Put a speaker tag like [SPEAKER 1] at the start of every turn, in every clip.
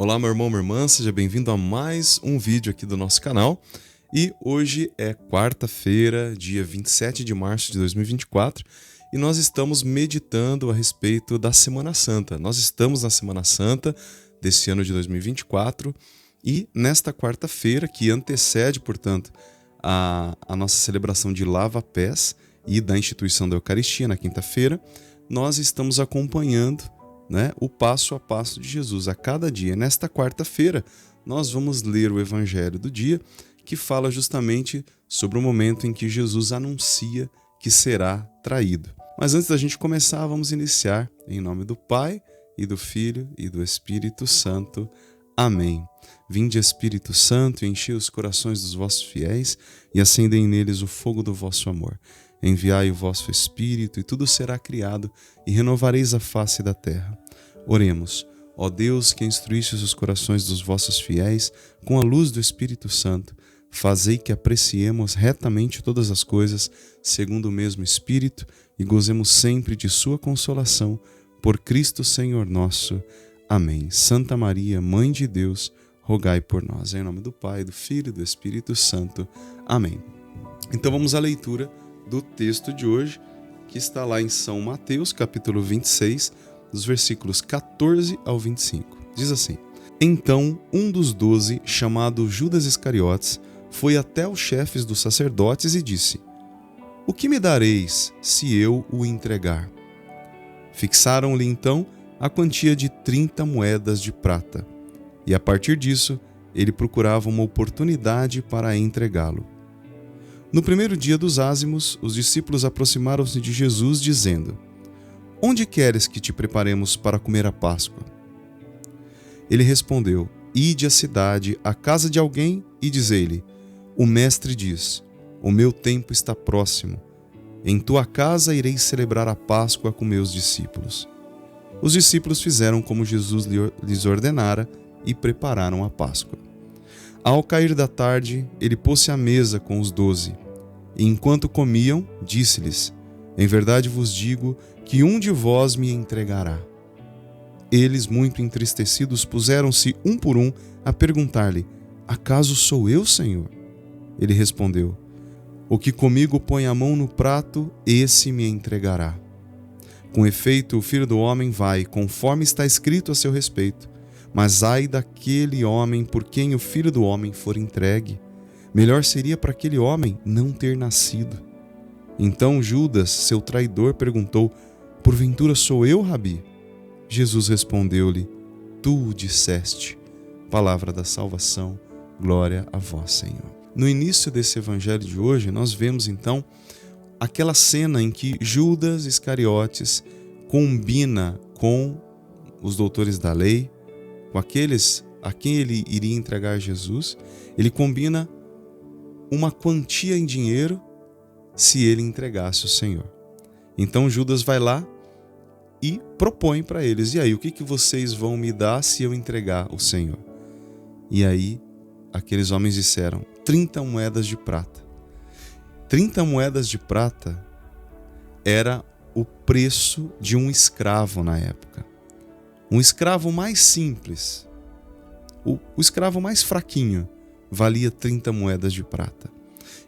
[SPEAKER 1] Olá, meu irmão, minha irmã, seja bem-vindo a mais um vídeo aqui do nosso canal. E hoje é quarta-feira, dia 27 de março de 2024, e nós estamos meditando a respeito da Semana Santa. Nós estamos na Semana Santa desse ano de 2024 e nesta quarta-feira, que antecede, portanto, a nossa celebração de lava-pés e da instituição da Eucaristia na quinta-feira, nós estamos acompanhando o passo a passo de Jesus a cada dia. Nesta quarta-feira, nós vamos ler o Evangelho do dia, que fala justamente sobre o momento em que Jesus anuncia que será traído. Mas antes da gente começar, vamos iniciar em nome do Pai, e do Filho, e do Espírito Santo. Amém. Vinde, Espírito Santo, e enchei os corações dos vossos fiéis, e acendei neles o fogo do vosso amor. Enviai o vosso Espírito, e tudo será criado, e renovareis a face da terra. Oremos. Ó Deus, que instruíste os corações dos vossos fiéis com a luz do Espírito Santo, fazei que apreciemos retamente todas as coisas, segundo o mesmo Espírito, e gozemos sempre de sua consolação, por Cristo Senhor nosso. Amém. Santa Maria, Mãe de Deus, rogai por nós. Em nome do Pai, do Filho e do Espírito Santo. Amém. Então vamos à leitura do texto de hoje, que está lá em São Mateus, capítulo 26, dos versículos 14 ao 25. Diz assim: Então um dos 12, chamado Judas Iscariotes, foi até os chefes dos sacerdotes e disse: O que me dareis se eu o entregar? Fixaram-lhe então a quantia de 30 moedas de prata, e a partir disso ele procurava uma oportunidade para entregá-lo. No primeiro dia dos ázimos, os discípulos aproximaram-se de Jesus, dizendo: Onde queres que te preparemos para comer a Páscoa? Ele respondeu: Ide à cidade, à casa de alguém, e dizei-lhe: O mestre diz: O meu tempo está próximo. Em tua casa irei celebrar a Páscoa com meus discípulos. Os discípulos fizeram como Jesus lhes ordenara e prepararam a Páscoa. Ao cair da tarde, ele pôs-se à mesa com os 12. E enquanto comiam, disse-lhes: Em verdade vos digo que um de vós me entregará. Eles, muito entristecidos, puseram-se um por um a perguntar-lhe: Acaso sou eu, Senhor? Ele respondeu: O que comigo põe a mão no prato, esse me entregará. Com efeito, o Filho do Homem vai, conforme está escrito a seu respeito. Mas ai daquele homem por quem o Filho do Homem for entregue. Melhor seria para aquele homem não ter nascido. Então Judas, seu traidor, perguntou: Porventura sou eu, Rabi? Jesus respondeu-lhe: Tu o disseste. Palavra da salvação, glória a vós, Senhor. No início desse evangelho de hoje, nós vemos então aquela cena em que Judas Iscariotes combina com os doutores da lei, com aqueles a quem ele iria entregar Jesus. Ele combina uma quantia em dinheiro se ele entregasse o Senhor. Então Judas vai lá e propõe para eles: E aí, o que vocês vão me dar se eu entregar o Senhor? E aí, aqueles homens disseram: 30 moedas de prata. 30 moedas de prata era o preço de um escravo na época. Um escravo mais simples, o escravo mais fraquinho, valia 30 moedas de prata.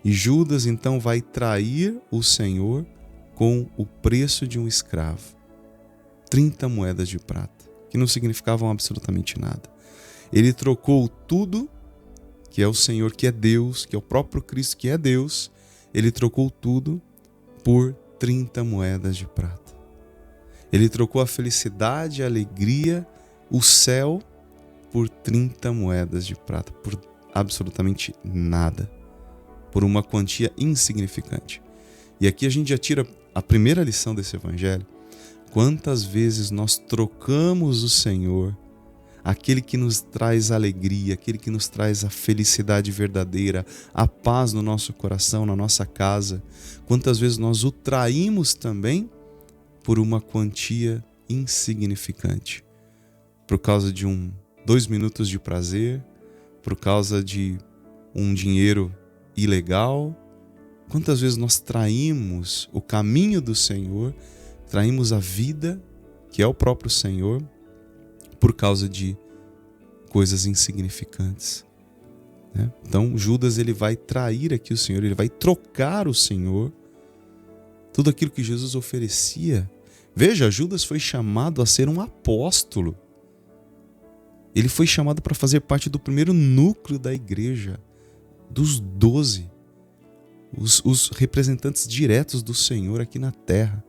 [SPEAKER 1] E Judas então vai trair o Senhor com o preço de um escravo. 30 moedas de prata, que não significavam absolutamente nada. Ele trocou tudo, que é o Senhor, que é Deus, que é o próprio Cristo, que é Deus. Ele trocou tudo por 30 moedas de prata. Ele trocou a felicidade, a alegria, o céu, por 30 moedas de prata, por absolutamente nada, por uma quantia insignificante. E aqui a gente já tira a primeira lição desse evangelho. Quantas vezes nós trocamos o Senhor, aquele que nos traz alegria, aquele que nos traz a felicidade verdadeira, a paz no nosso coração, na nossa casa. Quantas vezes nós o traímos também por uma quantia insignificante, por causa de 2 minutos de prazer, por causa de um dinheiro ilegal. Quantas vezes nós traímos o caminho do Senhor, traímos a vida, que é o próprio Senhor, por causa de coisas insignificantes, né? Então Judas, ele vai trair aqui o Senhor, ele vai trocar o Senhor, tudo aquilo que Jesus oferecia. Veja, Judas foi chamado a ser um apóstolo. Ele foi chamado para fazer parte do primeiro núcleo da igreja, dos 12, os representantes diretos do Senhor aqui na terra.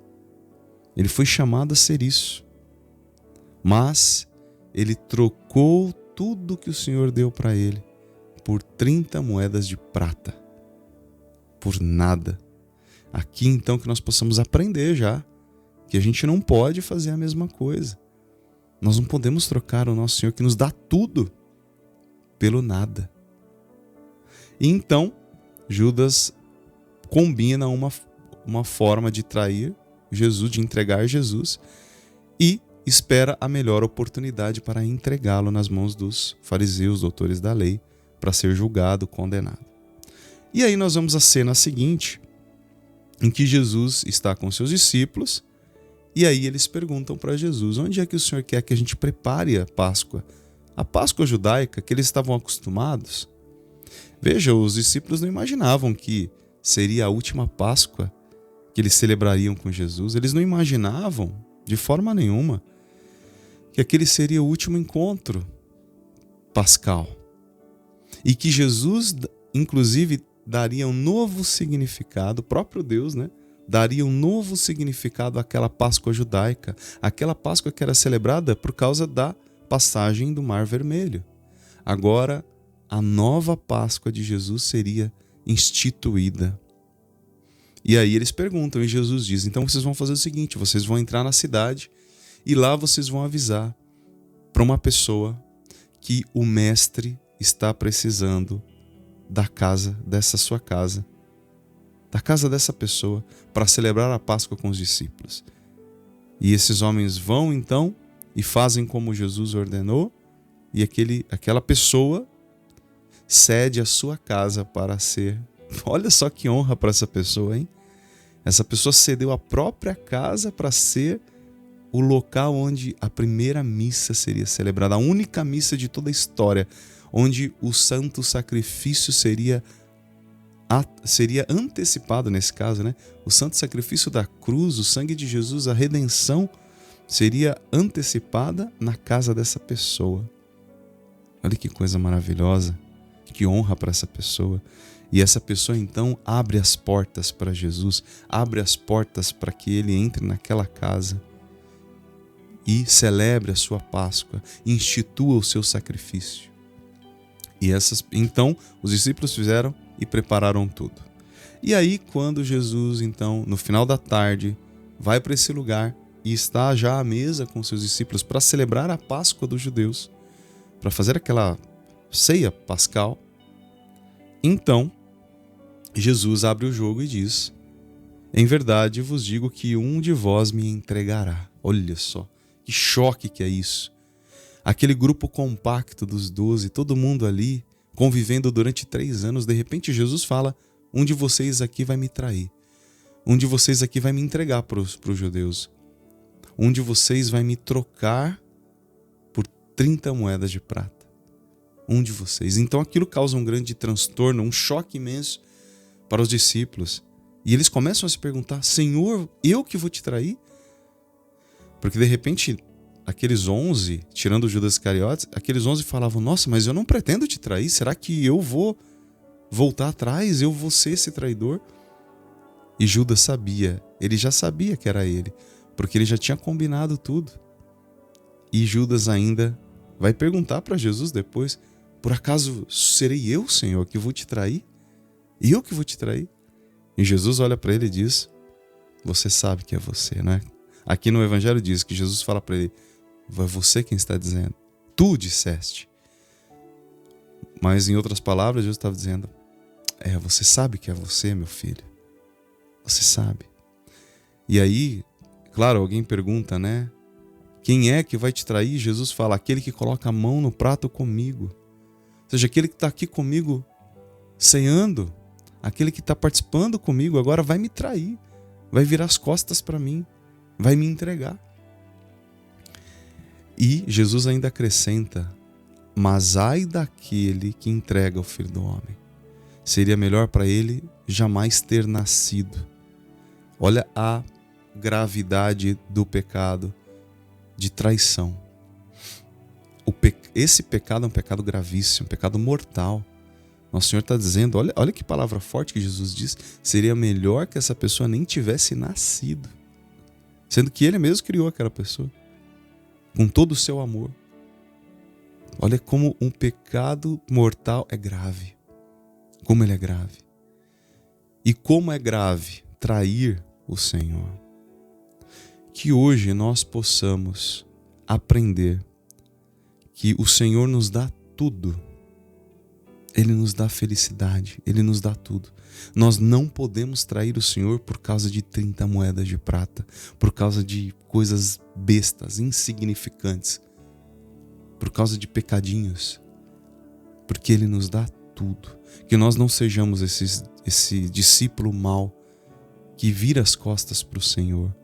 [SPEAKER 1] Ele foi chamado a ser isso. Mas ele trocou tudo que o Senhor deu para ele por 30 moedas de prata. Por nada. Aqui então que nós possamos aprender já que a gente não pode fazer a mesma coisa. Nós não podemos trocar o nosso Senhor que nos dá tudo pelo nada. E então Judas combina uma forma de trair Jesus, de entregar Jesus, e espera a melhor oportunidade para entregá-lo nas mãos dos fariseus, doutores da lei, para ser julgado, condenado. E aí nós vamos à cena seguinte, em que Jesus está com seus discípulos, e aí eles perguntam para Jesus: onde é que o Senhor quer que a gente prepare a Páscoa? A Páscoa judaica que eles estavam acostumados. Veja, os discípulos não imaginavam que seria a última Páscoa que eles celebrariam com Jesus. Eles não imaginavam, de forma nenhuma, que aquele seria o último encontro pascal. E que Jesus, inclusive, daria um novo significado, o próprio Deus, né? Daria um novo significado àquela Páscoa judaica, aquela Páscoa que era celebrada por causa da passagem do Mar Vermelho. Agora, a nova Páscoa de Jesus seria instituída. E aí eles perguntam, e Jesus diz: então vocês vão fazer o seguinte, vocês vão entrar na cidade e lá vocês vão avisar para uma pessoa que o mestre está precisando da casa, dessa sua casa, da casa dessa pessoa, para celebrar a Páscoa com os discípulos. E esses homens vão então e fazem como Jesus ordenou, e aquela pessoa cede a sua casa para ser... Olha só que honra para essa pessoa, hein? Essa pessoa cedeu a própria casa para ser o local onde a primeira missa seria celebrada, a única missa de toda a história, onde o santo sacrifício seria antecipado nesse caso, né? O santo sacrifício da cruz, o sangue de Jesus, a redenção seria antecipada na casa dessa pessoa. Olha que coisa maravilhosa, que honra para essa pessoa. E essa pessoa então abre as portas para Jesus, abre as portas para que ele entre naquela casa e celebre a sua Páscoa, institua o seu sacrifício. E então os discípulos fizeram e prepararam tudo. E aí quando Jesus então no final da tarde vai para esse lugar e está já à mesa com seus discípulos para celebrar a Páscoa dos judeus, para fazer aquela ceia pascal, então Jesus abre o jogo e diz: em verdade vos digo que um de vós me entregará. Olha só, que choque que é isso. Aquele grupo compacto dos 12, todo mundo ali, convivendo durante 3 anos, de repente Jesus fala: um de vocês aqui vai me trair. Um de vocês aqui vai me entregar para os judeus. Um de vocês vai me trocar por 30 moedas de prata. Um de vocês. Então aquilo causa um grande transtorno, um choque imenso para os discípulos. E eles começam a se perguntar: Senhor, eu que vou te trair? Porque de repente, aqueles 11, tirando Judas Iscariotes, aqueles 11 falavam: nossa, mas eu não pretendo te trair. Será que eu vou voltar atrás? Eu vou ser esse traidor? E Judas sabia, ele já sabia que era ele, porque ele já tinha combinado tudo. E Judas ainda vai perguntar para Jesus depois: por acaso serei eu, Senhor, que vou te trair? Eu que vou te trair? E Jesus olha para ele e diz: você sabe que é você, não é? Aqui no Evangelho diz que Jesus fala para ele: é você quem está dizendo, tu disseste. Mas em outras palavras, Jesus estava dizendo: você sabe que é você, meu filho. Você sabe. E aí, claro, alguém pergunta, né? Quem é que vai te trair? Jesus fala: aquele que coloca a mão no prato comigo. Ou seja, aquele que está aqui comigo ceando, aquele que está participando comigo agora vai me trair, vai virar as costas para mim, vai me entregar. E Jesus ainda acrescenta Mas ai daquele que entrega o Filho do Homem. Seria melhor para ele jamais ter nascido. Olha a gravidade do pecado de traição. Esse pecado é um pecado gravíssimo, um pecado mortal. Nosso Senhor está dizendo, olha que palavra forte que Jesus diz, seria melhor que essa pessoa nem tivesse nascido. Sendo que Ele mesmo criou aquela pessoa, com todo o seu amor. Olha como um pecado mortal é grave. Como ele é grave. E como é grave trair o Senhor. Que hoje nós possamos aprender que o Senhor nos dá tudo. Ele nos dá felicidade, Ele nos dá tudo. Nós não podemos trair o Senhor por causa de 30 moedas de prata, por causa de coisas bestas, insignificantes, por causa de pecadinhos, porque Ele nos dá tudo. Que nós não sejamos esse discípulo mau que vira as costas para o Senhor.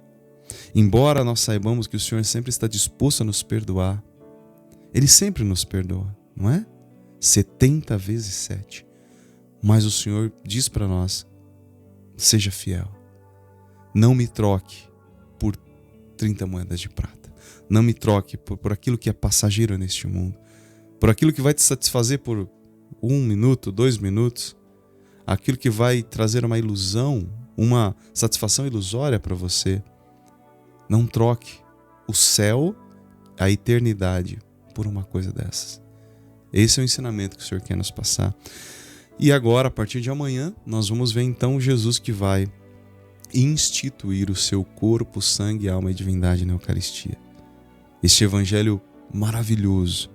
[SPEAKER 1] Embora nós saibamos que o Senhor sempre está disposto a nos perdoar, Ele sempre nos perdoa, não é? 70 vezes 7. Mas o Senhor diz para nós, seja fiel. Não me troque por 30 moedas de prata. Não me troque por aquilo que é passageiro neste mundo. Por aquilo que vai te satisfazer por 1 minuto, 2 minutos. Aquilo que vai trazer uma ilusão, uma satisfação ilusória para você. Não troque o céu, a eternidade, por uma coisa dessas. Esse é o ensinamento que o Senhor quer nos passar. E agora, a partir de amanhã, nós vamos ver então Jesus que vai instituir o seu corpo, sangue, alma e divindade na Eucaristia. Este evangelho maravilhoso.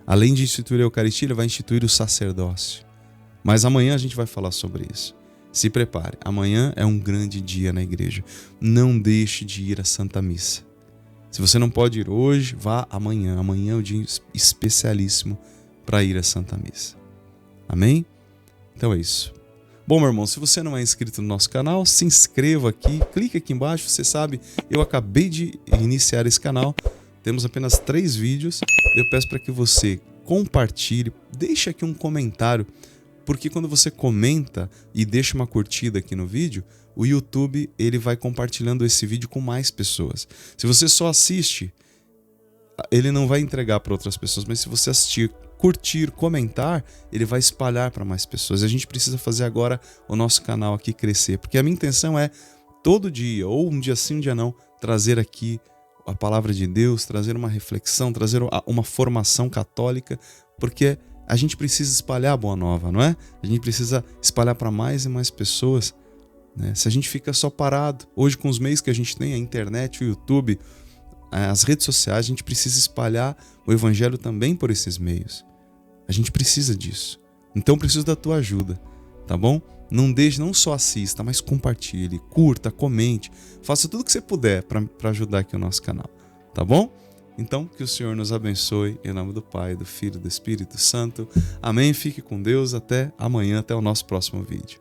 [SPEAKER 1] Além de instituir a Eucaristia, ele vai instituir o sacerdócio. Mas amanhã a gente vai falar sobre isso. Se prepare, amanhã é um grande dia na igreja. Não deixe de ir à Santa Missa. Se você não pode ir hoje, vá amanhã. Amanhã é um dia especialíssimo para ir à Santa Missa. Amém? Então é isso. Bom, meu irmão, se você não é inscrito no nosso canal, se inscreva aqui, clique aqui embaixo. Você sabe, eu acabei de iniciar esse canal, temos apenas 3 vídeos. Eu peço para que você compartilhe, deixe aqui um comentário, porque quando você comenta e deixa uma curtida aqui no vídeo, o YouTube ele vai compartilhando esse vídeo com mais pessoas. Se você só assiste, ele não vai entregar para outras pessoas, mas se você assistir, curtir, comentar, ele vai espalhar para mais pessoas. A gente precisa fazer agora o nosso canal aqui crescer, porque a minha intenção é todo dia, ou um dia sim, um dia não, trazer aqui a palavra de Deus, trazer uma reflexão, trazer uma formação católica, porque a gente precisa espalhar a boa nova, não é? A gente precisa espalhar para mais e mais pessoas, né? Se a gente fica só parado, hoje com os meios que a gente tem, a internet, o YouTube, as redes sociais, a gente precisa espalhar o evangelho também por esses meios. A gente precisa disso. Então preciso da tua ajuda, tá bom? Não deixe, não só assista, mas compartilhe, curta, comente, faça tudo o que você puder para ajudar aqui o nosso canal, tá bom? Então que o Senhor nos abençoe, em nome do Pai, do Filho e do Espírito Santo. Amém. Fique com Deus, até amanhã, até o nosso próximo vídeo.